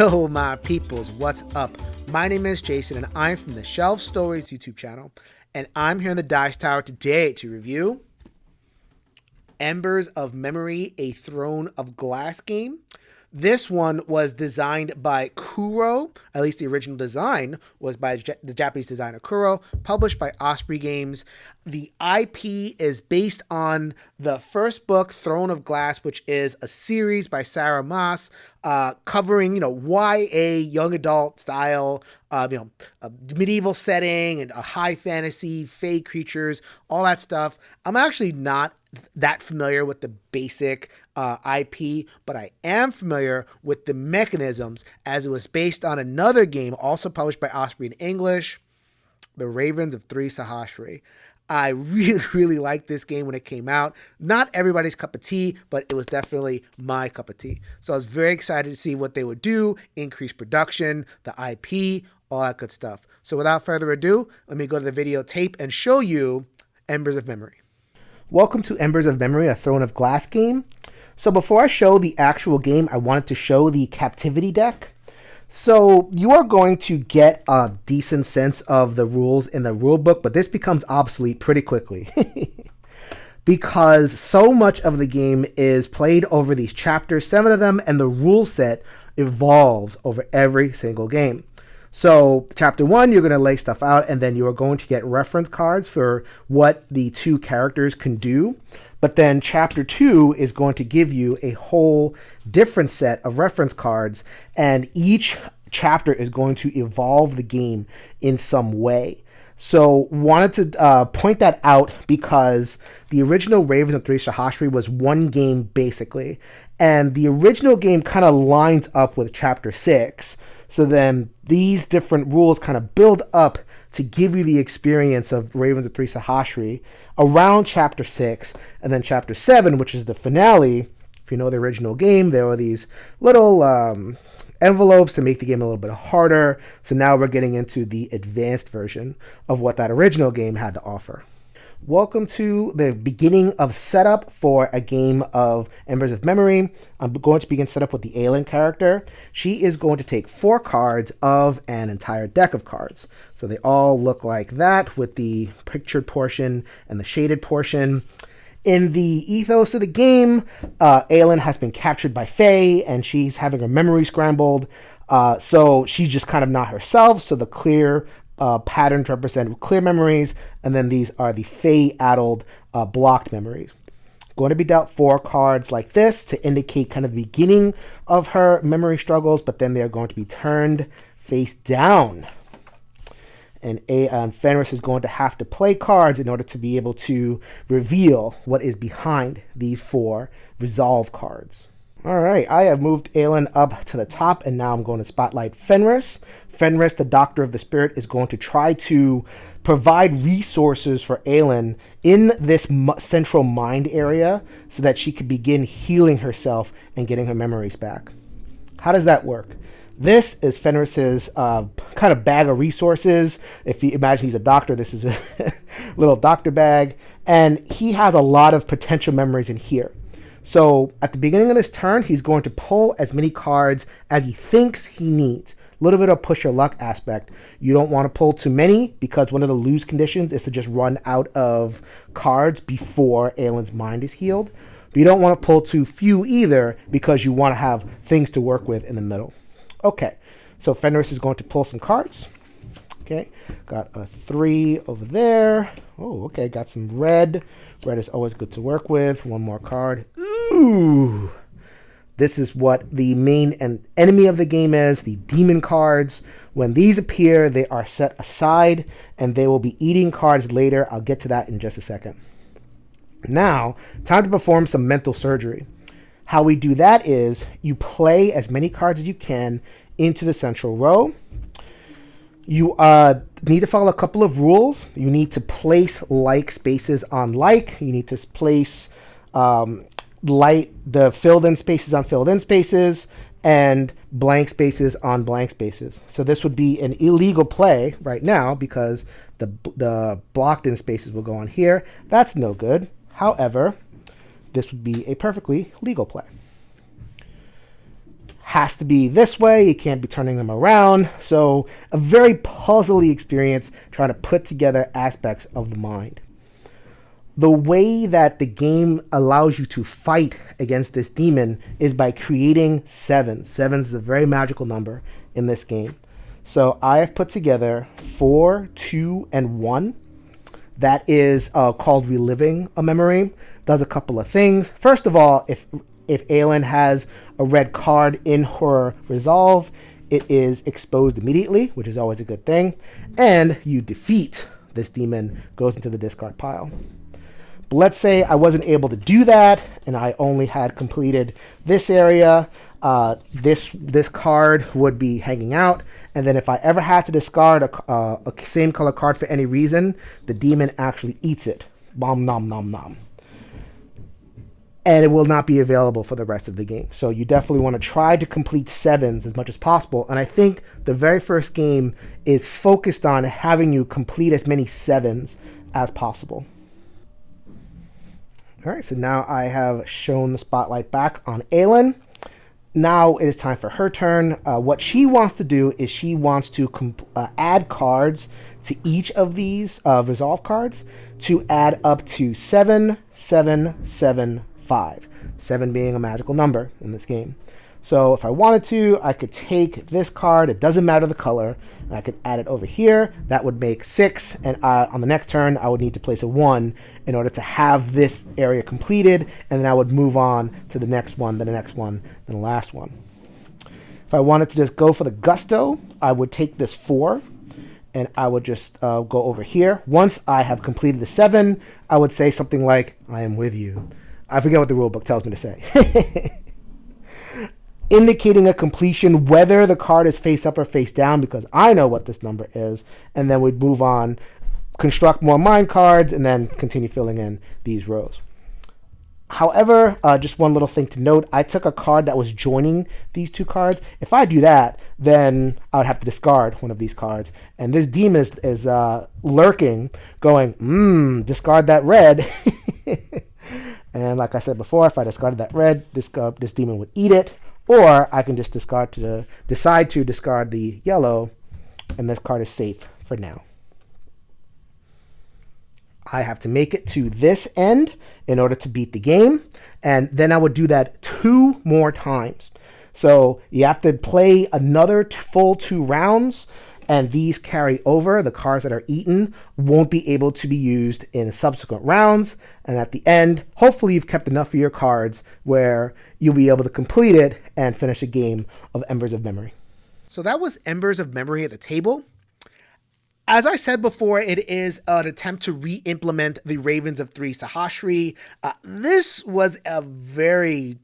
Yo, my peoples, what's up? My name is Jason, and I'm from the Shelf Stories YouTube channel, and I'm here in the Dice Tower today to review Embers of Memory, a Throne of Glass game. This one was designed by Kuro, at least the original design was by the Japanese designer Kuro, published by Osprey Games. The IP is based on the first book, Throne of Glass, which is a series by Sarah Maas, covering, YA, young adult style, a medieval setting and a high fantasy, fae creatures, all that stuff. I'm actually not that familiar with the basic IP, but I am familiar with the mechanisms as it was based on another game also published by Osprey in English, The Ravens of Three Sahasrari. I really, really liked this game when it came out. Not everybody's cup of tea, but it was definitely my cup of tea. So I was very excited to see what they would do, increase production, the IP, all that good stuff. So without further ado, let me go to the videotape and show you Embers of Memory. Welcome to Embers of Memory, a Throne of Glass game. So before I show the actual game, I wanted to show the captivity deck. So you are going to get a decent sense of the rules in the rule book, but this becomes obsolete pretty quickly. Because so much of the game is played over these chapters, 7 of them, and the rule set evolves over every single game. So chapter 1, you're going to lay stuff out, and then you are going to get reference cards for what the two characters can do. But then chapter 2 is going to give you a whole different set of reference cards, and each chapter is going to evolve the game in some way. So wanted to point that out because the original Ravens of Three Sahasrari was one game basically, and the original game kind of lines up with chapter 6. So then these different rules kind of build up to give you the experience of Ravens of Three Sahasrari around chapter 6, and then chapter 7, which is the finale. If you know the original game, there were these little envelopes to make the game a little bit harder. So now we're getting into the advanced version of what that original game had to offer. Welcome to the beginning of setup for a game of Embers of Memory. I'm going to begin setup with the Aelin character. She is going to take 4 cards of an entire deck of cards. So they all look like that with the pictured portion and the shaded portion. In the ethos of the game, Aelin has been captured by fae and she's having her memory scrambled. So she's just kind of not herself. So the clear patterns represent clear memories, and then these are the fae-addled blocked memories. Going to be dealt 4 cards like this to indicate kind of the beginning of her memory struggles, but then they are going to be turned face down. And Fenris is going to have to play cards in order to be able to reveal what is behind these 4 resolve cards. All right, I have moved Aelin up to the top, and now I'm going to spotlight Fenris. Fenris, the Doctor of the Spirit, is going to try to provide resources for Aelin in this central mind area so that she could begin healing herself and getting her memories back. How does that work? This is Fenris's kind of bag of resources. If you imagine he's a doctor, this is a little doctor bag, and he has a lot of potential memories in here. So at the beginning of this turn, he's going to pull as many cards as he thinks he needs. A little bit of push your luck aspect. You don't want to pull too many because one of the lose conditions is to just run out of cards before Aelin's mind is healed. But you don't want to pull too few either because you want to have things to work with in the middle. Okay, so Fenris is going to pull some cards. Okay, got a 3 over there. Oh, okay, got some red. Red is always good to work with. One more card. Ooh! This is what the main enemy of the game is, the demon cards. When these appear, they are set aside, and they will be eating cards later. I'll get to that in just a second. Now, time to perform some mental surgery. How we do that is you play as many cards as you can into the central row. You need to follow a couple of rules. You need to place like spaces on like. You need to place the filled in spaces on filled in spaces and blank spaces on blank spaces. So this would be an illegal play right now because the blocked in spaces will go on here. That's no good. However, this would be a perfectly legal play. has to be this way. You can't be turning them around. So a very puzzly experience trying to put together aspects of the mind. The way that the game allows you to fight against this demon is by creating sevens. Sevens is a very magical number in this game. So I have put together 4, 2, and 1. That is called Reliving a Memory. Does a couple of things. First of all, if Aelin has a red card in her resolve, it is exposed immediately, which is always a good thing. And you defeat this demon, goes into the discard pile. But let's say I wasn't able to do that, and I only had completed this area. This card would be hanging out, and then if I ever had to discard a same color card for any reason, the demon actually eats it. Nom nom nom nom. And it will not be available for the rest of the game. So you definitely want to try to complete sevens as much as possible. And I think the very first game is focused on having you complete as many sevens as possible. All right, so now I have shown the spotlight back on Aelin. Now it is time for her turn. What she wants to do is she wants to add cards to each of these resolve cards to add up to 7, 7, 7, 5. 7 being a magical number in this game. So if I wanted to, I could take this card, it doesn't matter the color, and I could add it over here. That would make 6, and on the next turn, I would need to place a 1 in order to have this area completed, and then I would move on to the next one, then the next one, then the last one. If I wanted to just go for the gusto, I would take this 4, and I would just go over here. Once I have completed the 7, I would say something like, I am with you. I forget what the rule book tells me to say. Indicating a completion, whether the card is face up or face down, because I know what this number is, and then we'd move on, construct more mind cards, and then continue filling in these rows. However, just one little thing to note, I took a card that was joining these two cards. If I do that, then I would have to discard one of these cards. And this demon is lurking, going, discard that red. And like I said before, if I discarded that red, this demon would eat it. Or I can just decide to discard the yellow, and this card is safe for now. I have to make it to this end in order to beat the game, and then I would do that 2 more times. So you have to play another full 2 rounds, and these carry over. The cards that are eaten won't be able to be used in subsequent rounds. And at the end, hopefully you've kept enough of your cards where you'll be able to complete it and finish a game of Embers of Memory. So that was Embers of Memory at the table. As I said before, it is an attempt to re-implement the Ravens of 3 Sahasree. This was a very...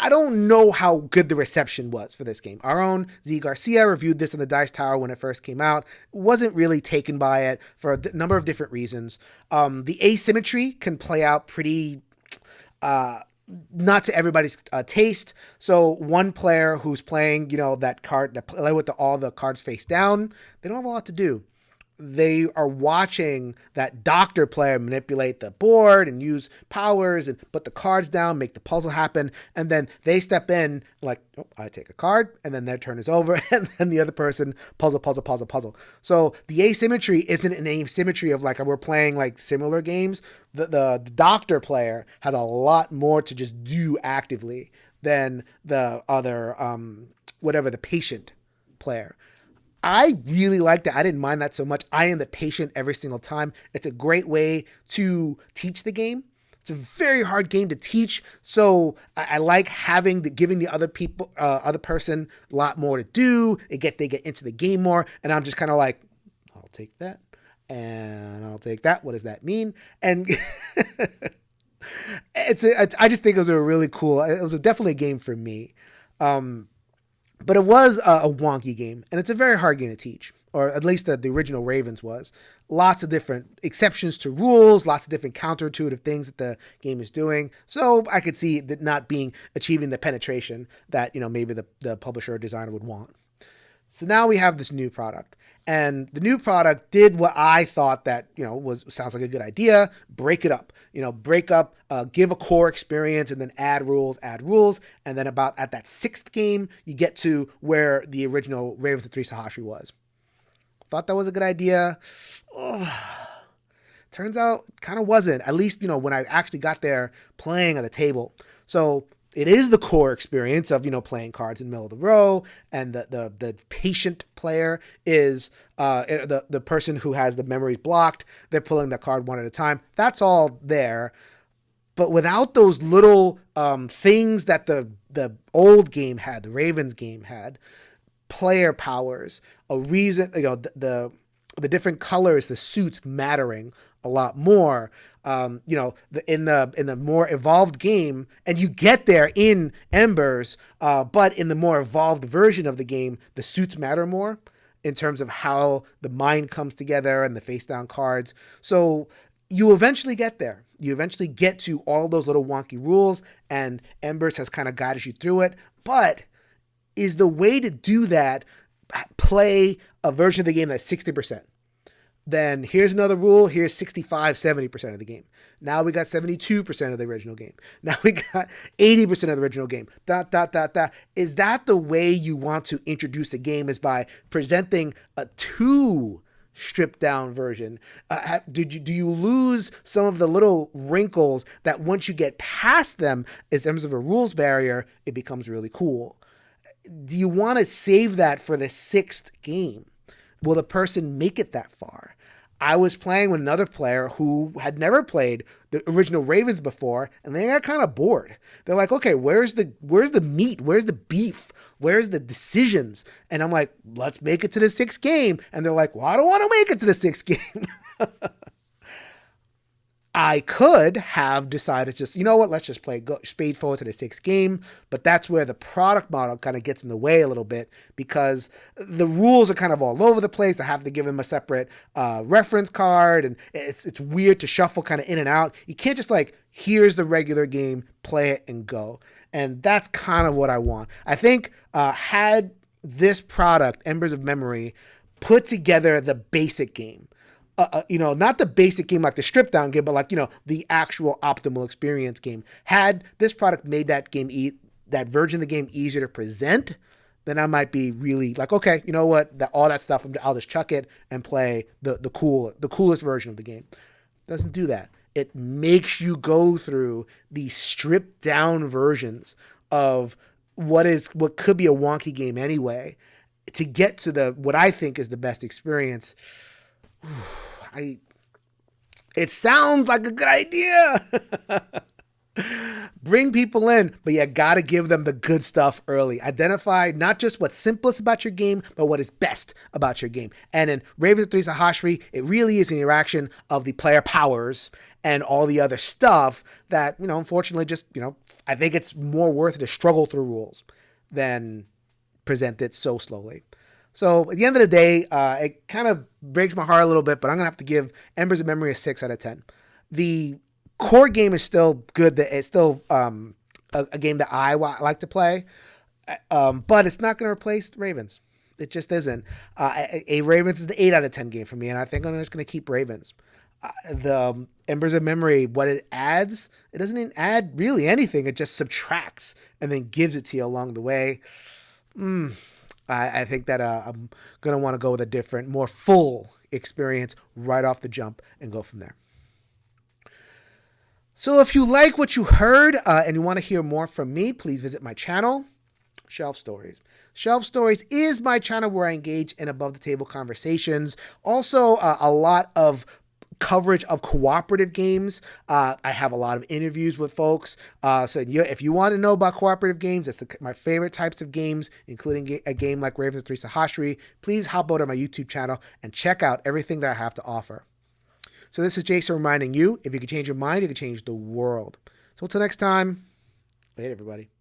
I don't know how good the reception was for this game. Our own Z Garcia reviewed this in the Dice Tower when it first came out. Wasn't really taken by it for a number of different reasons. The asymmetry can play out pretty not to everybody's taste. So one player who's playing, that card, that play with all the cards face down, they don't have a lot to do. They are watching that doctor player manipulate the board and use powers and put the cards down, make the puzzle happen. And then they step in like, oh, I take a card, and then their turn is over. And then the other person puzzle. So the asymmetry isn't an asymmetry of like, we're playing like similar games. The doctor player has a lot more to just do actively than the other, the patient player. I really liked it. I didn't mind that so much. I am the patient every single time. It's a great way to teach the game. It's a very hard game to teach, so I like giving the other person a lot more to do. They get into the game more, and I'm just kind of like, I'll take that, and I'll take that. What does that mean? And I just think it was a really cool. It was definitely a game for me. But it was a wonky game, and it's a very hard game to teach, or at least the original Ravens was. Lots of different exceptions to rules, lots of different counterintuitive things that the game is doing. So I could see that not achieving the penetration that maybe the publisher or designer would want. So now we have this new product. And the new product did what I thought that, sounds like a good idea. Break it up, give a core experience and then add rules. And then about at that sixth game, you get to where the original Ravens of Three Sahashri was. Thought that was a good idea. Turns out kind of wasn't, at least, when I actually got there playing at the table. So it is the core experience of, playing cards in the middle of the row, and the patient player is the person who has the memories blocked. They're pulling the card one at a time. That's all there. But without those little things that the old game had, the Ravens game had, player powers, a reason, the different colors, the suits mattering a lot more. In the more evolved game, and you get there in Embers, but in the more evolved version of the game, the suits matter more in terms of how the mind comes together and the face down cards. So you eventually get there. You eventually get to all those little wonky rules, and Embers has kind of guided you through it. But is the way to do that play a version of the game that's 60%? Then here's another rule. Here's 65, 70% of the game. Now we got 72% of the original game. Now we got 80% of the original game. Is that the way you want to introduce a game, is by presenting a too stripped down version? Do you lose some of the little wrinkles that once you get past them, in terms of a rules barrier, it becomes really cool? Do you want to save that for the sixth game? Will the person make it that far? I was playing with another player who had never played the original Ravens before, and they got kind of bored. They're like, okay, where's the meat? Where's the beef? Where's the decisions? And I'm like, let's make it to the sixth game. And they're like, well, I don't want to make it to the sixth game. I could have decided just, let's just go spade forward to the sixth game. But that's where the product model kind of gets in the way a little bit, because the rules are kind of all over the place. I have to give them a separate reference card, and it's weird to shuffle kind of in and out. You can't just here's the regular game, play it and go. And that's kind of what I want. I think had this product, Embers of Memory, put together the basic game, not the basic game like the stripped down game, but the actual optimal experience game. Had this product made that game, that version of the game, easier to present, then I might be really okay, you know what, all that stuff, I'll just chuck it and play the coolest version of the game. Doesn't do that. It makes you go through these stripped down versions of what could be a wonky game anyway, to get to what I think is the best experience. It sounds like a good idea. Bring people in, but you gotta give them the good stuff early. Identify not just what's simplest about your game, but what is best about your game. And in Ravens of Three Sahashri, it really is an interaction of the player powers and all the other stuff that, unfortunately just, I think it's more worth it to struggle through rules than present it so slowly. So at the end of the day, it kind of breaks my heart a little bit, but I'm going to have to give Embers of Memory a 6 out of 10. The core game is still good. It's still a game that I like to play, but it's not going to replace Ravens. It just isn't. A Ravens is the 8 out of 10 game for me, and I think I'm just going to keep Ravens. The Embers of Memory, what it adds, it doesn't even add really anything. It just subtracts and then gives it to you along the way. I think that I'm going to want to go with a different, more full experience right off the jump and go from there. So if you like what you heard and you want to hear more from me, please visit my channel, Shelf Stories. Shelf Stories is my channel where I engage in above-the-table conversations. Also, a lot of coverage of cooperative games. I have a lot of interviews with folks. So if you want to know about cooperative games, that's my favorite types of games, including a game like Ravens of Three Sahashri, please hop over to my YouTube channel and check out everything that I have to offer. So this is Jason reminding you, if you can change your mind, you can change the world. So until next time, later everybody.